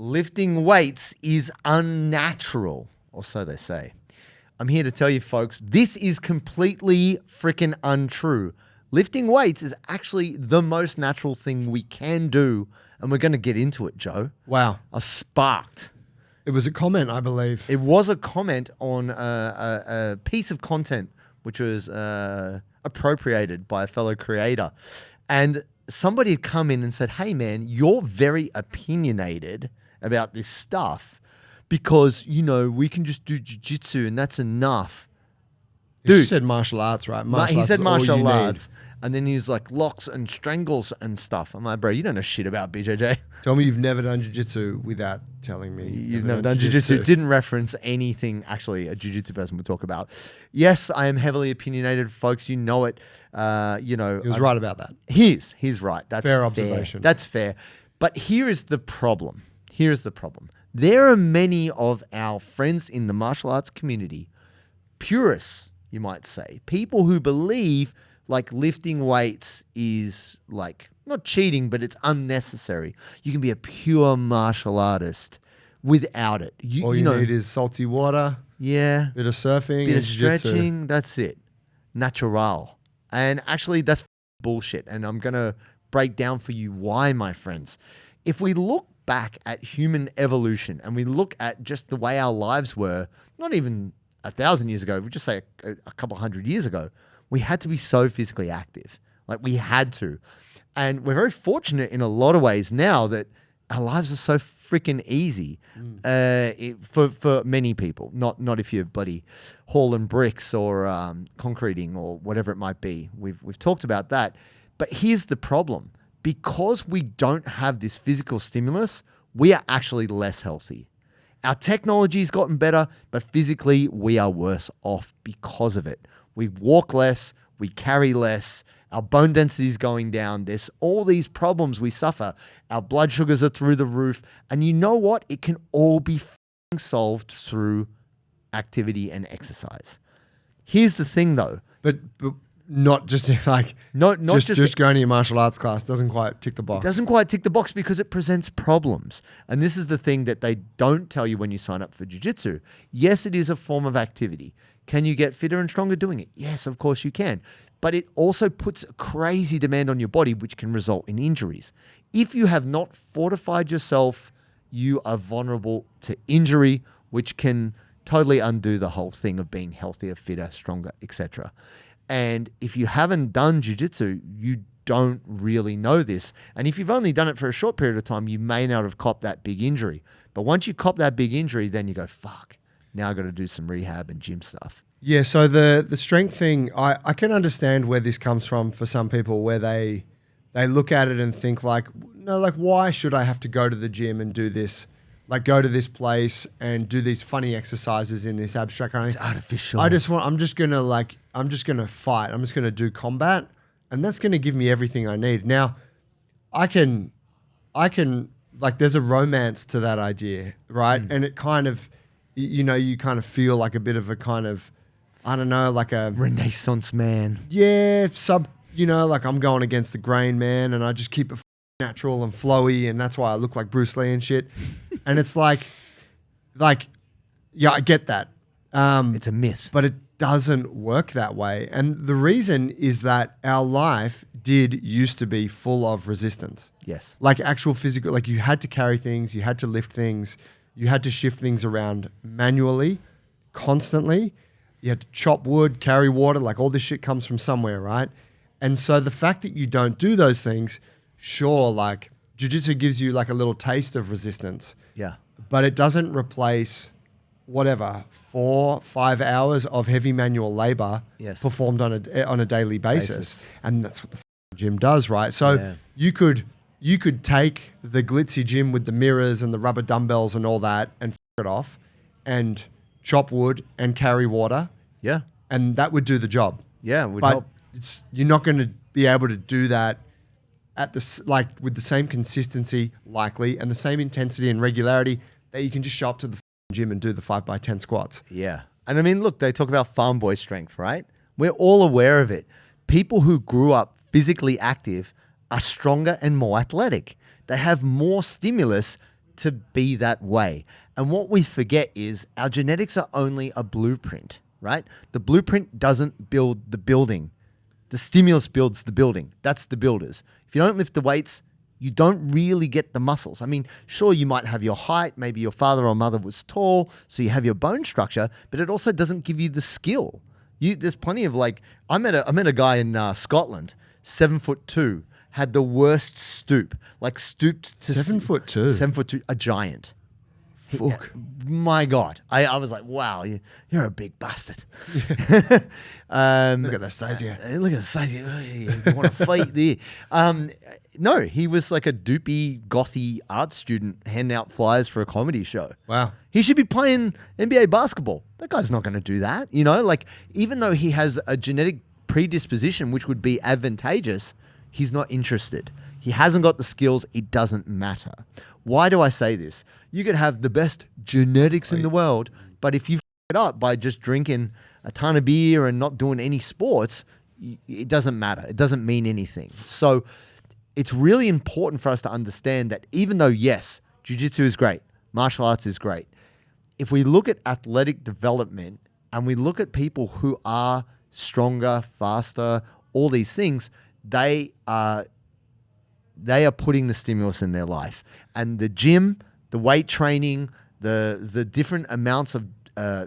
lifting weights is unnatural, or so they say. I'm here to tell you, folks, this is completely freaking untrue. Lifting weights is actually the most natural thing we can do, and we're going to get into it, Joe. Wow. I was sparked. It was a comment, I believe. It was a comment on a piece of content which was appropriated by a fellow creator. And somebody had come in and said, hey, man, you're very opinionated about this stuff because, you know, we can just do jiu-jitsu and that's enough. Dude. He said martial arts, right? He said martial arts. And then he's like locks and strangles and stuff. I'm like, bro, you don't know shit about BJJ. Tell me you've never done jiu-jitsu without telling me. You've never done jiu-jitsu. Didn't reference anything actually a jiu-jitsu person would talk about. Yes, I am heavily opinionated, folks. You know it. You know, he was right about that. He's right. That's fair observation. That's fair. But here is the problem. Here's the problem. There are many of our friends in the martial arts community, purists, you might say, people who believe like lifting weights is like not cheating, but it's unnecessary. You can be a pure martial artist without it. All you need is salty water, bit of surfing, bit of stretching. That's it. Natural. And actually, that's bullshit. And I'm going to break down for you why, my friends. If we look back at human evolution and we look at just the way our lives were, not even 1,000 years ago, we just say a couple hundred years ago, we had to be so physically active. Like we had to. And we're very fortunate in a lot of ways now that our lives are so freaking easy for many people. Not if you're bloody hauling bricks or concreting or whatever it might be. We've talked about that. But here's the problem. Because we don't have this physical stimulus, we are actually less healthy. Our technology's gotten better, but physically we are worse off because of it. We walk less, we carry less, our bone density is going down. There's all these problems we suffer. Our blood sugars are through the roof. And you know what? It can all be solved through activity and exercise. Here's the thing though. But not just like just going to your martial arts class doesn't quite tick the box. It doesn't quite tick the box because it presents problems. And this is the thing that they don't tell you when you sign up for jiu-jitsu. Yes, it is a form of activity. Can you get fitter and stronger doing it? Yes, of course you can. But it also puts a crazy demand on your body, which can result in injuries. If you have not fortified yourself, you are vulnerable to injury, which can totally undo the whole thing of being healthier, fitter, stronger, etc. And if you haven't done jiu-jitsu, you don't really know this. And if you've only done it for a short period of time, you may not have copped that big injury. But once you cop that big injury, then you go, fuck. Now I've got to do some rehab and gym stuff. Yeah, so the strength thing, I can understand where this comes from for some people, where they look at it and think like, no, like why should I have to go to the gym and do this? Like go to this place and do these funny exercises in this abstract kind of thing. It's artificial. I'm just gonna fight. I'm just gonna do combat, and that's gonna give me everything I need. Now, I can like there's a romance to that idea, right? And it kind of, you know, you kind of feel like a bit of a kind of, I don't know, like a Renaissance man. Yeah, you know, like I'm going against the grain, man, and I just keep it natural and flowy, and that's why I look like Bruce Lee and shit. And it's like, yeah, I get that. It's a myth. But it doesn't work that way. And the reason is that our life used to be full of resistance. Yes. Like actual physical, like you had to carry things, you had to lift things, you had to shift things around manually, constantly. You had to chop wood, carry water, like all this shit comes from somewhere, right? And so the fact that you don't do those things, sure, like jiu-jitsu gives you like a little taste of resistance. Yeah. But it doesn't replace 4-5 hours of heavy manual labor performed on a daily basis. And that's what the gym does, right? So you could take the glitzy gym with the mirrors and the rubber dumbbells and all that and it off and chop wood and carry water. Yeah. And that would do the job. Yeah, it would but help. You're not going to be able to do that with the same consistency likely and the same intensity and regularity that you can just show up to the gym and do the 5x10 squats. Yeah. And I mean, look, they talk about farm boy strength, right? We're all aware of it. People who grew up physically active are stronger and more athletic. They have more stimulus to be that way. And what we forget is our genetics are only a blueprint, right? The blueprint doesn't build the building. The stimulus builds the building. That's the builders. If you don't lift the weights, you don't really get the muscles. I mean, sure, you might have your height. Maybe your father or mother was tall, so you have your bone structure, but it also doesn't give you the skill. There's plenty of I met a guy in Scotland, 7'2", had the worst stoop, stooped to 7'2", 7'2", a giant. Fuck. My God. I was like, wow, you're a big bastard. Look at that size, Look at the size. You want to fight there. No, he was like a doopy, gothy art student handing out flyers for a comedy show. Wow. He should be playing NBA basketball. That guy's not going to do that. Even though he has a genetic predisposition, which would be advantageous, he's not interested. He hasn't got the skills. It doesn't matter. Why do I say this? You could have the best genetics in the world, but if you f it up by just drinking a ton of beer and not doing any sports, it doesn't matter. It doesn't mean anything. So it's really important for us to understand that even though, yes, jiu-jitsu is great, martial arts is great, if we look at athletic development and we look at people who are stronger, faster, all these things, they are putting the stimulus in their life. And the gym, the weight training, the different amounts of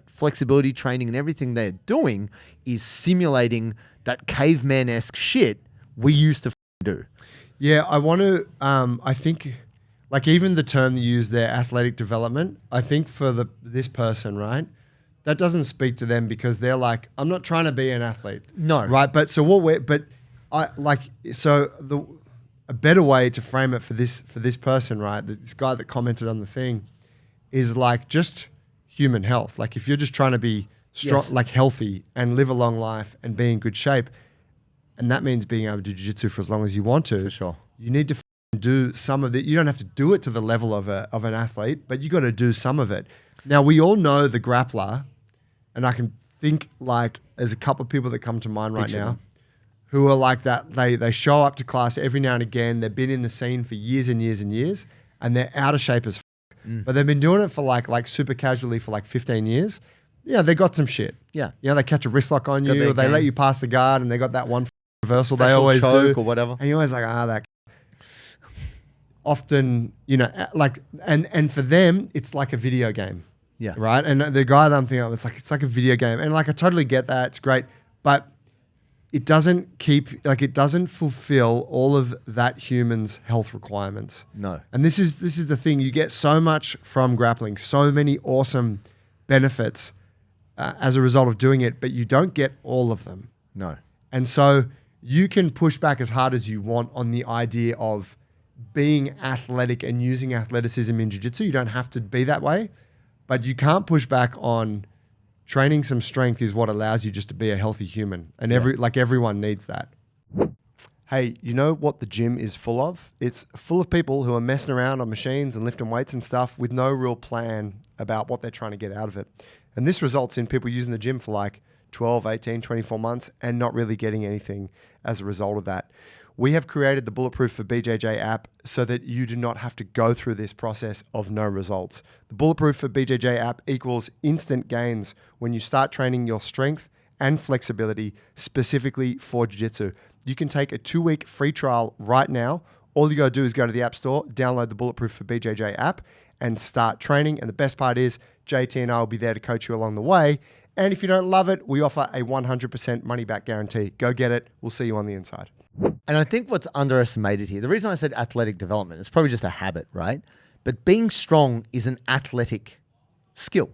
flexibility training and everything they're doing is simulating that caveman-esque shit we used to do. Yeah, I want to, I think, even the term you use there, athletic development, I think for this person, right, that doesn't speak to them because they're like, I'm not trying to be an athlete. No. Right, a better way to frame it for this person, right, this guy that commented on the thing, is just human health. If you're just trying to be strong, Yes. Healthy and live a long life and be in good shape, and that means being able to do jiu-jitsu for as long as you want to. For sure. You need to do some of it. You don't have to do it to the level of an athlete, but you got to do some of it. Now, we all know the grappler, and I can think there's a couple of people that come to mind right now who are like that. They show up to class every now and again. They've been in the scene for years and years and years, and they're out of shape as but they've been doing it for super casually for 15 years. Yeah, they got some shit. Yeah. They catch a wrist lock on you, or they let you pass the guard, and they got that one reversal they Special always do. or whatever. And you're always like, that. Often, and for them, it's like a video game. Yeah. Right? And the guy that I'm thinking of, it's like a video game. And I totally get that. It's great. But it doesn't it doesn't fulfill all of that human's health requirements. No. And this is the thing. You get so much from grappling, so many awesome benefits as a result of doing it, but you don't get all of them. No. And so you can push back as hard as you want on the idea of being athletic and using athleticism in jiu-jitsu. You don't have to be that way, but you can't push back on training some strength is what allows you just to be a healthy human. And everyone needs that. Hey, you know what the gym is full of? It's full of people who are messing around on machines and lifting weights and stuff with no real plan about what they're trying to get out of it. And this results in people using the gym for 12, 18, 24 months and not really getting anything as a result of that. We have created the Bulletproof for BJJ app so that you do not have to go through this process of no results. The Bulletproof for BJJ app equals instant gains when you start training your strength and flexibility specifically for jiu-jitsu. You can take a 2-week free trial right now. All you got to do is go to the App Store, download the Bulletproof for BJJ app, and start training. And the best part is JT and I will be there to coach you along the way. And if you don't love it, we offer a 100% money-back guarantee. Go get it. We'll see you on the inside. And I think what's underestimated here, the reason I said athletic development, it's probably just a habit, right? But being strong is an athletic skill.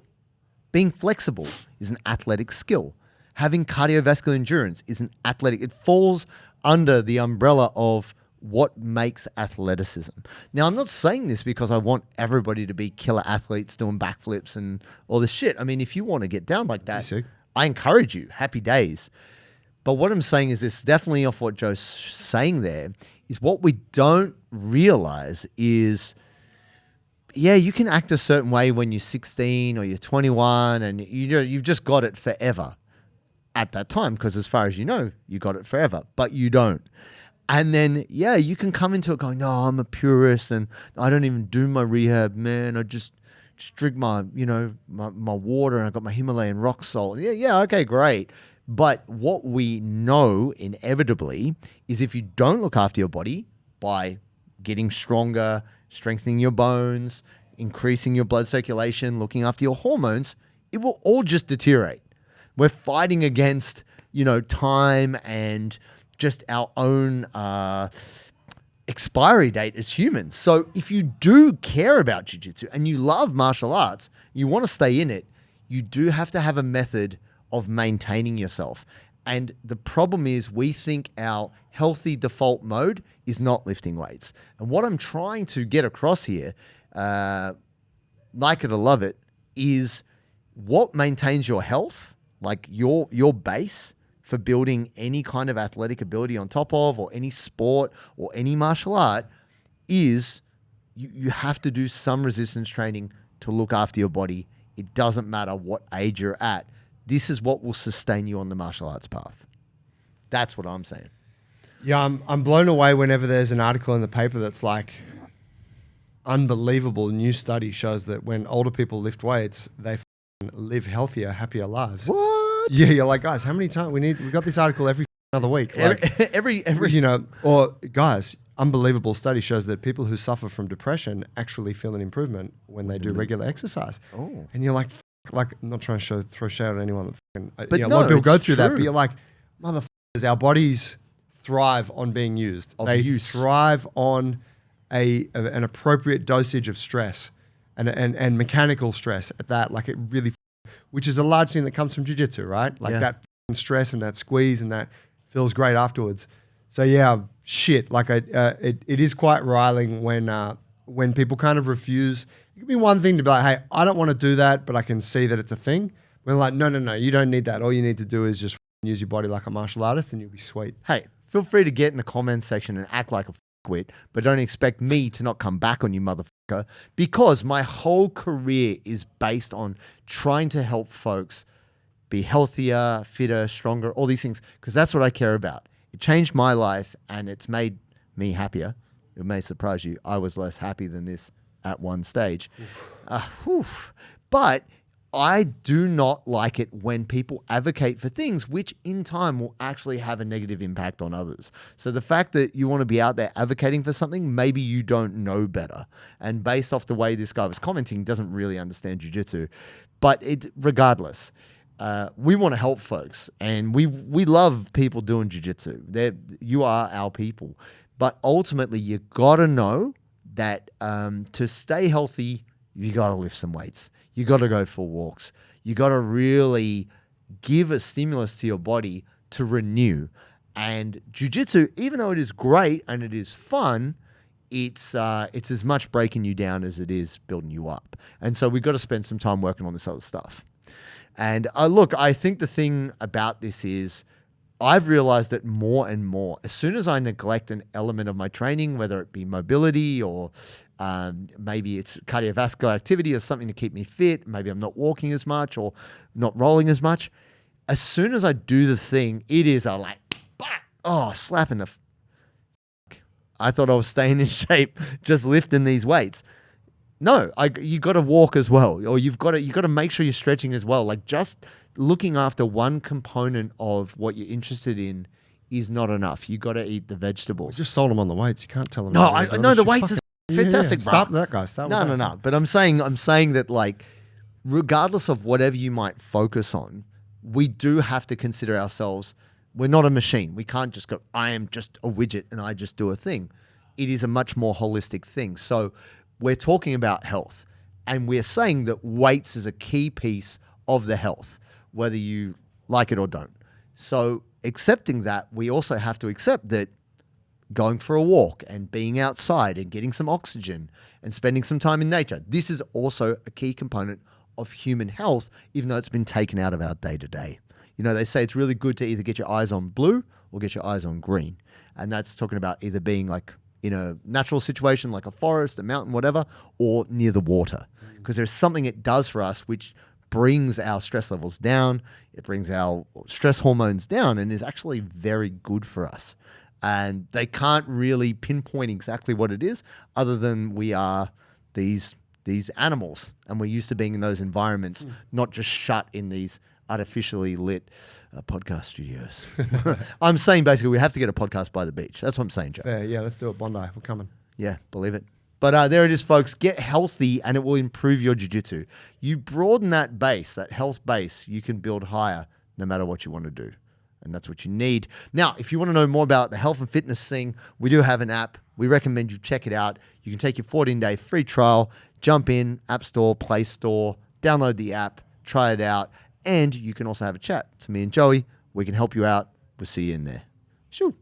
Being flexible is an athletic skill. Having cardiovascular endurance is an athletic. It falls under the umbrella of what makes athleticism. Now, I'm not saying this because I want everybody to be killer athletes doing backflips and all this shit. I mean, if you want to get down like that, I encourage you. Happy days. But what I'm saying is this, definitely off what Joe's saying there, is what we don't realize is, yeah, you can act a certain way when you're 16 or you're 21 and you've just got it forever at that time because as far as you know, you got it forever, but you don't. And then, yeah, you can come into it going, no, I'm a purist and I don't even do my rehab, man. I just drink my, my water and I got my Himalayan rock salt. Yeah, okay, great. But what we know inevitably is if you don't look after your body by getting stronger, strengthening your bones, increasing your blood circulation, looking after your hormones, it will all just deteriorate. We're fighting against, time and just our own expiry date as humans. So if you do care about jiu-jitsu and you love martial arts, you want to stay in it, you do have to have a method of maintaining yourself. And the problem is we think our healthy default mode is not lifting weights. And what I'm trying to get across here, like it or love it, is what maintains your health, like your base for building any kind of athletic ability on top of, or any sport or any martial art, is you have to do some resistance training to look after your body. It doesn't matter what age you're at. This is what will sustain you on the martial arts path. That's what I'm saying. Yeah, I'm blown away whenever there's an article in the paper that's like, unbelievable new study shows that when older people lift weights, they live healthier, happier lives. What? Yeah, you're like, guys, how many times we got this article every other week? Like, every or guys, unbelievable study shows that people who suffer from depression actually feel an improvement when they do regular exercise. Oh. And you're like, I'm not trying to throw shade at anyone that But a lot of people go through that, true. but you're like, motherfuckers, our bodies thrive on being used. They thrive on an appropriate dosage of stress and mechanical stress at that. Like it really, which is a large thing that comes from jiu-jitsu, right? Like that stress and that squeeze and that feels great afterwards. So yeah, shit. Like it is quite riling when people kind of refuse. It could be one thing to be like, hey, I don't want to do that, but I can see that it's a thing. We're like, no, you don't need that. All you need to do is just use your body like a martial artist and you'll be sweet. Hey, feel free to get in the comments section and act like a fuckwit, but don't expect me to not come back on you, motherfucker, because my whole career is based on trying to help folks be healthier, fitter, stronger, all these things, because that's what I care about. It changed my life and it's made me happier. It may surprise you. I was less happy than this at one stage. But I do not like it when people advocate for things which in time will actually have a negative impact on others. So the fact that you want to be out there advocating for something, maybe you don't know better. And based off the way this guy was commenting, doesn't really understand jiu-jitsu. But regardless, we want to help folks. And we love people doing jiu-jitsu. You are our people. But ultimately, you got to know that to stay healthy, you got to lift some weights. You got to go for walks. You got to really give a stimulus to your body to renew. And jiu-jitsu, even though it is great and it is fun, it's as much breaking you down as it is building you up. And so we've got to spend some time working on this other stuff. And look, I think the thing about this is I've realized that more and more, as soon as I neglect an element of my training, whether it be mobility or maybe it's cardiovascular activity or something to keep me fit, maybe I'm not walking as much or not rolling as much, as soon as I do the thing, it is a like, slap in the I thought I was staying in shape just lifting these weights. No, you got to walk as well, or you got to make sure you're stretching as well. Like just looking after one component of what you're interested in is not enough. You got to eat the vegetables. Just sold them on the weights. You can't tell them. No, the weights is fantastic. Yeah. Stop that guy. No. But I'm saying that like, regardless of whatever you might focus on, we do have to consider ourselves. We're not a machine. We can't just go, I am just a widget and I just do a thing. It is a much more holistic thing. So we're talking about health, and we're saying that weights is a key piece of the health, whether you like it or don't. So accepting that, we also have to accept that going for a walk and being outside and getting some oxygen and spending some time in nature, this is also a key component of human health, even though it's been taken out of our day-to-day. You know, they say it's really good to either get your eyes on blue or get your eyes on green. And that's talking about either being like in a natural situation like a forest, a mountain, whatever, or near the water. Because there's something it does for us which brings our stress levels down, it brings our stress hormones down, and is actually very good for us. And they can't really pinpoint exactly what it is, other than we are these animals, and we're used to being in those environments, not just shut in these artificially lit podcast studios. I'm saying basically we have to get a podcast by the beach. That's what I'm saying, Joe. Yeah, let's do it. Bondi, we're coming. Yeah, believe it. But there it is, folks. Get healthy and it will improve your jiu-jitsu. You broaden that base, that health base, you can build higher no matter what you want to do. And that's what you need. Now, if you want to know more about the health and fitness thing, we do have an app. We recommend you check it out. You can take your 14-day free trial, jump in, App Store, Play Store, download the app, try it out, and you can also have a chat to me and Joey. We can help you out. We'll see you in there. Sure.